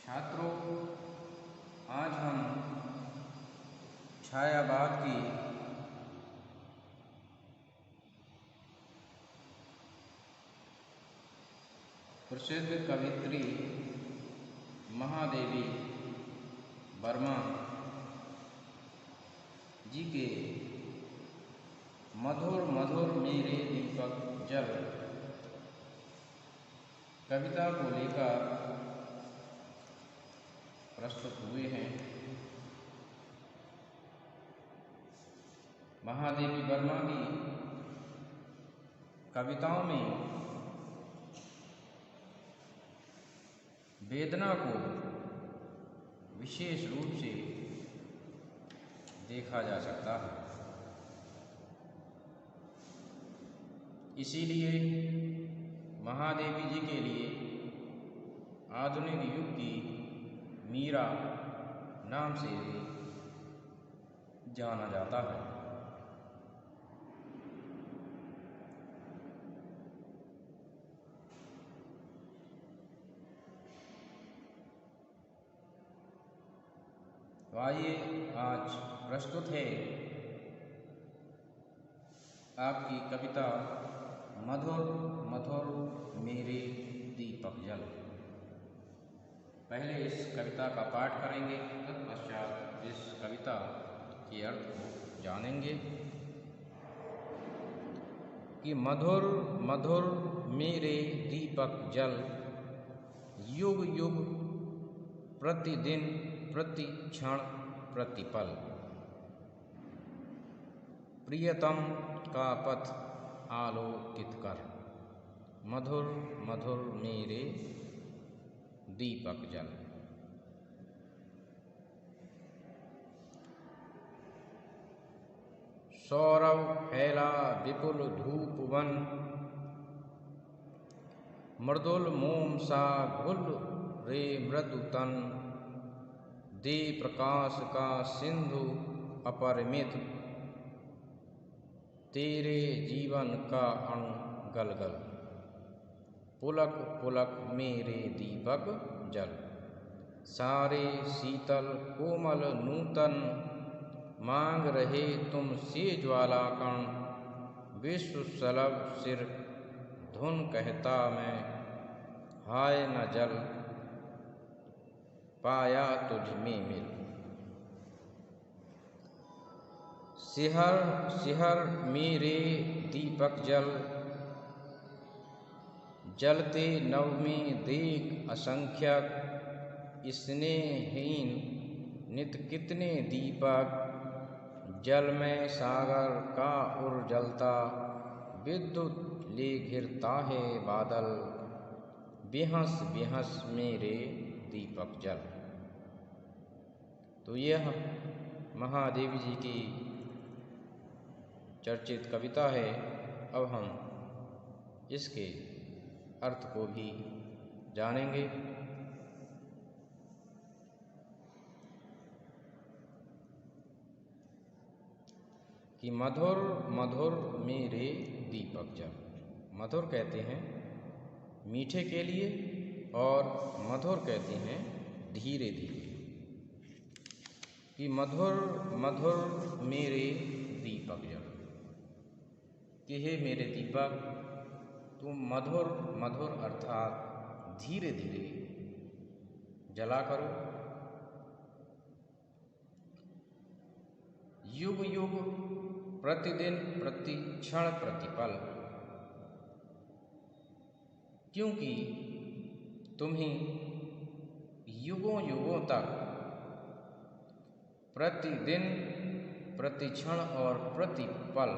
छात्रों, आज हम छायावाद की प्रसिद्ध कवियत्री महादेवी वर्मा जी के मधुर मधुर मेरे दीपक जल कविता को लेकर प्रस्तुत हुए हैं। महादेवी वर्मा की कविताओं में वेदना को विशेष रूप से देखा जा सकता है। इसीलिए महादेवी जी के लिए आधुनिक युग की मीरा नाम से जाना जाता है। तो आइए आज प्रस्तुत है आपकी कविता मधुर मधुर मेरे दीपक जल। पहले इस कविता का पाठ करेंगे, तत्पश्चात इस कविता के अर्थ को जानेंगे कि मधुर मधुर मेरे दीपक जल, युग युग प्रतिदिन प्रति क्षण प्रतिपल, प्रियतम का पथ आलोकित कर, मधुर मधुर मेरे दीपक जल। सौरभ फैला विपुल धूप वन, मृदुल मोम सा घुल रे मृदु तन, दे प्रकाश का सिंधु अपरिमित, तेरे जीवन का अणु गलगल, पुलक पुलक मेरे दीपक जल, सारे शीतल कोमल नूतन, मांग रहे तुमसे ज्वाला कण, विश्व सलभ सिर धुन कहता मैं, हाय न जल पाया तुझ में मिल, सिहर सिहर मेरे दीपक जल, जलते नव में देख असंख्यक, स्नेहहीन नित कितने दीपक, जल में सागर का उर जलता, विद्युत ले घिरता है बादल, बेहंस बेहंस मेरे दीपक जल। तो यह महादेवी जी की चर्चित कविता है। अब हम इसके अर्थ को भी जानेंगे। कि मधुर मधुर मेरे दीपक जल, मधुर कहते हैं मीठे के लिए और मधुर कहते हैं धीरे धीरे। कि मधुर मधुर मेरे दीपक जल, कि हे मेरे दीपक, तुम मधुर मधुर अर्थात धीरे धीरे जला करो। युग युग प्रतिदिन प्रति क्षण प्रतिपल, क्योंकि तुम्हीं युगों युगों तक प्रतिदिन प्रति क्षण और प्रति पल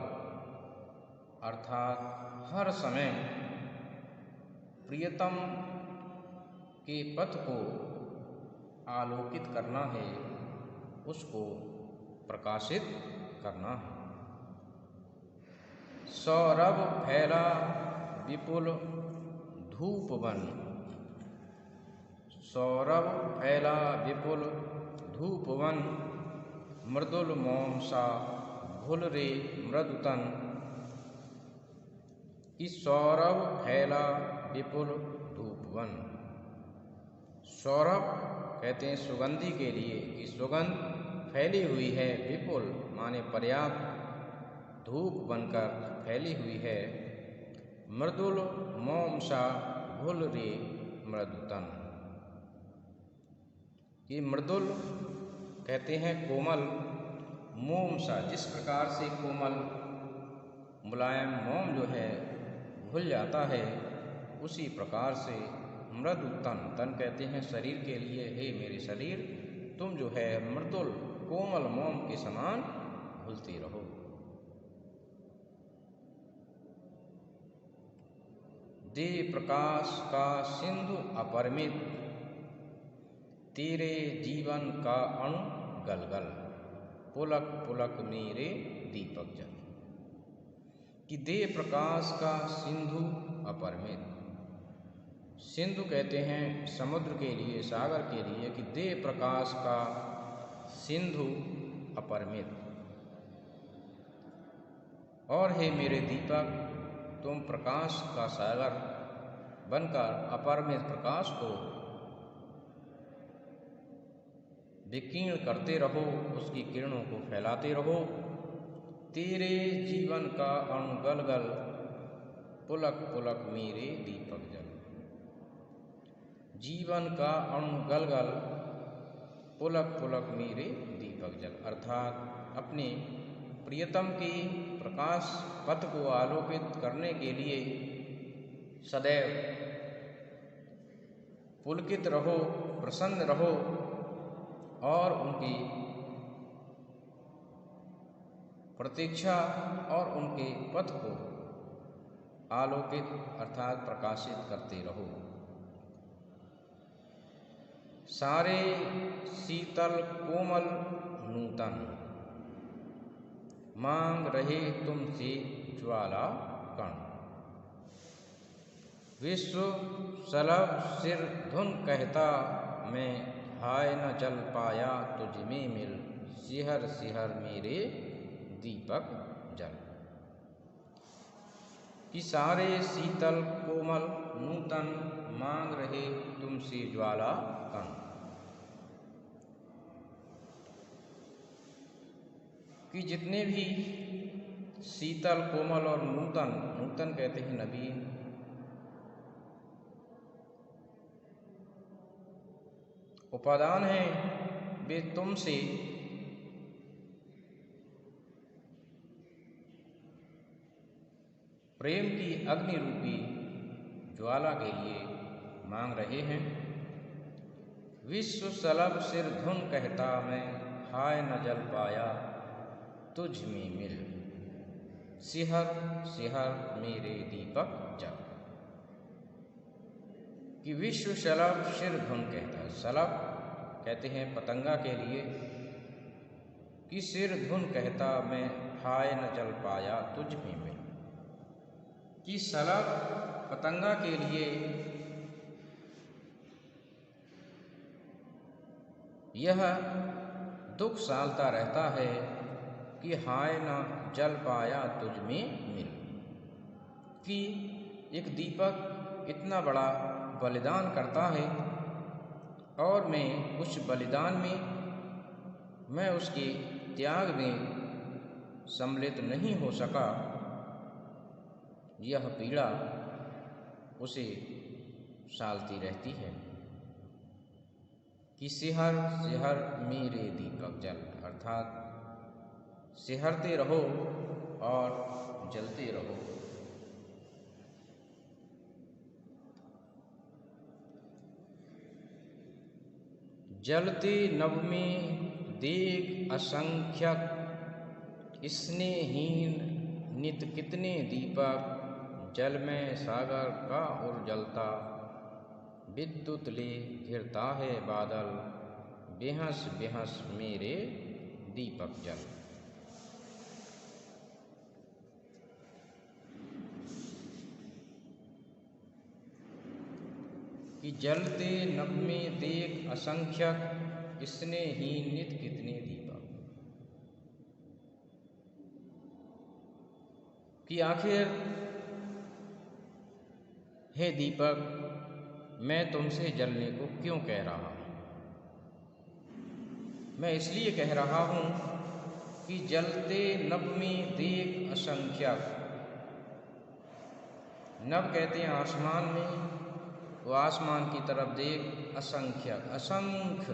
अर्थात हर समय प्रियतम के पथ को आलोकित करना है, उसको प्रकाशित करना है। सौरभ फैला विपुल धूप वन, सौरभ फैला विपुल धूप वन, मृदुल मोम सा घुल रे मृदु तन, कि सौरभ फैला विपुल धूप वन, सौरभ कहते हैं सुगंधि के लिए कि सुगंध फैली हुई है, विपुल माने पर्याप्त, धूप बनकर फैली हुई है। मृदुल मोम सा भूल रे मृदुतन, कि मृदुल कहते हैं कोमल, मोम सा जिस प्रकार से कोमल मुलायम मोम जो है घुल जाता है, उसी प्रकार से मृदु तन, तन कहते हैं शरीर के लिए, हे मेरे शरीर तुम जो है मृदुल कोमल मोम के समान घुलते रहो। दे प्रकाश का सिंधु अपरिमित, तेरे जीवन का अणु गलगल, पुलक पुलक मेरे दीपक जल, कि दे प्रकाश का सिंधु अपरिमित। सिंधु कहते हैं समुद्र के लिए, सागर के लिए, कि दे प्रकाश का सिंधु अपरिमित, और हे मेरे दीपक तुम प्रकाश का सागर बनकर अपरिमित प्रकाश को विकीर्ण करते रहो, उसकी किरणों को फैलाते रहो। तेरे जीवन का अणु गल गल, पुलक पुलक मेरे दीपक जल, जीवन का अणु गल गल, पुलक पुलक मेरे दीपक जल, अर्थात अपने प्रियतम की प्रकाश पथ को आलोकित करने के लिए सदैव पुलकित रहो, प्रसन्न रहो, और उनकी प्रतीक्षा और उनके पथ को आलोकित अर्थात प्रकाशित करते रहो। सारे शीतल कोमल नूतन, मांग रहे तुमसे ज्वाला कण, विश्व सलभ सिर धुन कहता मैं, हाय न जल पाया तुझ में मिल, सिहर सिहर मेरे दीपक जल, कि सारे शीतल कोमल नूतन मांग रहे तुमसे ज्वाला कण, कि जितने भी शीतल कोमल और नूतन, नूतन कहते हैं नवीन, उपादान हैं, वे तुमसे प्रेम की अग्नि रूपी ज्वाला के लिए मांग रहे हैं। विश्व सलभ सिर धुन कहता मैं, हाय न जल पाया तुझ में मिल, सिहर सिहर मेरे दीपक जल, कि विश्व सलभ सिर धुन कहता है, सलभ कहते हैं पतंगा के लिए, कि सिर धुन कहता मैं, हाय न जल पाया तुझ में मिल, कि सलभ पतंगा के लिए यह दुख सालता रहता है कि हाय न जल पाया तुझ में मिल, कि एक दीपक इतना बड़ा बलिदान करता है और मैं उस बलिदान में, मैं उसके त्याग में सम्मिलित नहीं हो सका, यह पीड़ा उसे सालती रहती है। कि सिहर सिहर मेरे दीपक जल, अर्थात सिहरते रहो और जलते रहो। जलते नभ में देख असंख्यक, स्नेहीन नित कितने दीपक, जल में सागर का और जलता, विद्युत ले घिरता है बादल, बेहस बेहस मेरे दीपक जल, कि जलते नभ में देख असंख्यक, स्नेहीन नित कितने दीपक, कि आखिर हे दीपक मैं तुमसे जलने को क्यों कह रहा हूँ? मैं इसलिए कह रहा हूँ कि जलते नभ में देख असंख्यक। नभ कहते हैं आसमान में, वो आसमान की तरफ देख असंख्यक, असंख्य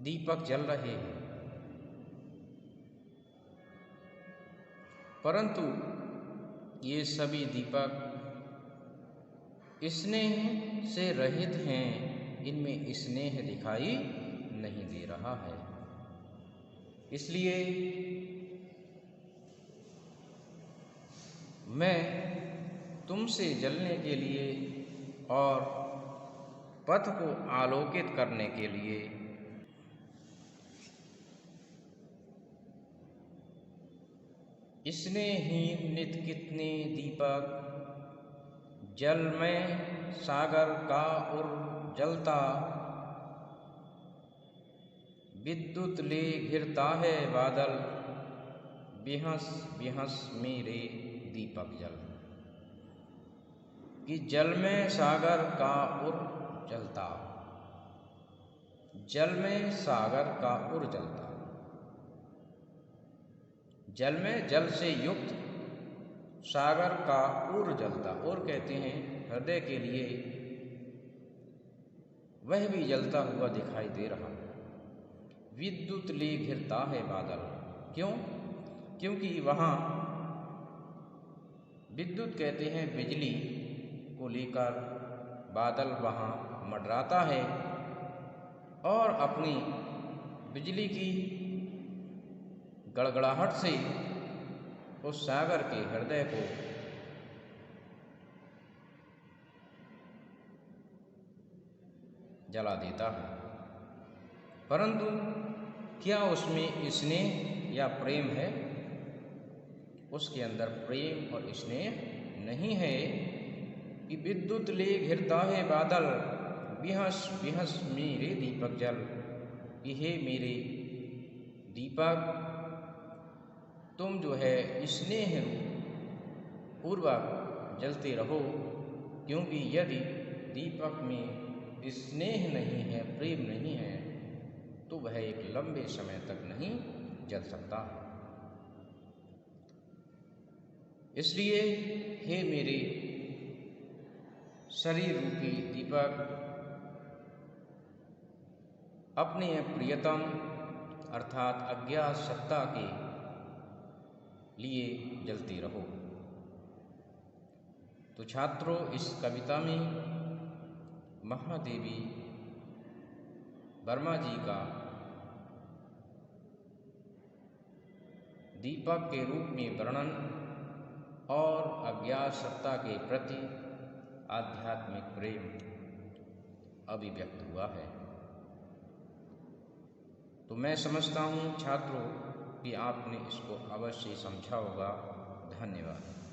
दीपक जल रहे हैं, परंतु ये सभी दीपक स्नेह से रहित हैं, इनमें स्नेह दिखाई नहीं दे रहा है। इसलिए मैं तुमसे जलने के लिए और पथ को आलोकित करने के लिए स्नेहहीन नित कितने दीपक जल में सागर का उर जलता, विद्युत ले घिरता है बादल, बिहस बिहस मेरे दीपक जल। कि जल में सागर का उर जलता, जल में सागर का उर जलता, जल में जल से युक्त सागर का उर जलता। उर कहते हैं हृदय के लिए, वह भी जलता हुआ दिखाई दे रहा है। विद्युत ले घिरता है बादल, क्यों? क्योंकि वहाँ विद्युत कहते हैं बिजली को लेकर बादल वहाँ मंडराता है और अपनी बिजली की गड़गड़ाहट से उस सागर के हृदय को जला देता है। परंतु क्या उसमें स्नेह या प्रेम है? उसके अंदर प्रेम और स्नेह नहीं है। कि विद्युत ले घिरता है बादल, बिहस बिहस मेरे दीपक जल। कि हे मेरे दीपक, तुम जो है स्नेह पूर्वक जलते रहो, क्योंकि यदि दीपक में स्नेह नहीं है, प्रेम नहीं है, तो वह एक लंबे समय तक नहीं जल सकता। इसलिए हे मेरे शरीर रूपी दीपक, अपने प्रियतम अर्थात अज्ञात सत्ता के लिए जलते रहो। तो छात्रों, इस कविता में महादेवी वर्मा जी का दीपक के रूप में वर्णन और अज्ञात सत्ता के प्रति आध्यात्मिक प्रेम अभिव्यक्त हुआ है। तो मैं समझता हूँ छात्रों कि आपने इसको अवश्य समझा होगा। धन्यवाद।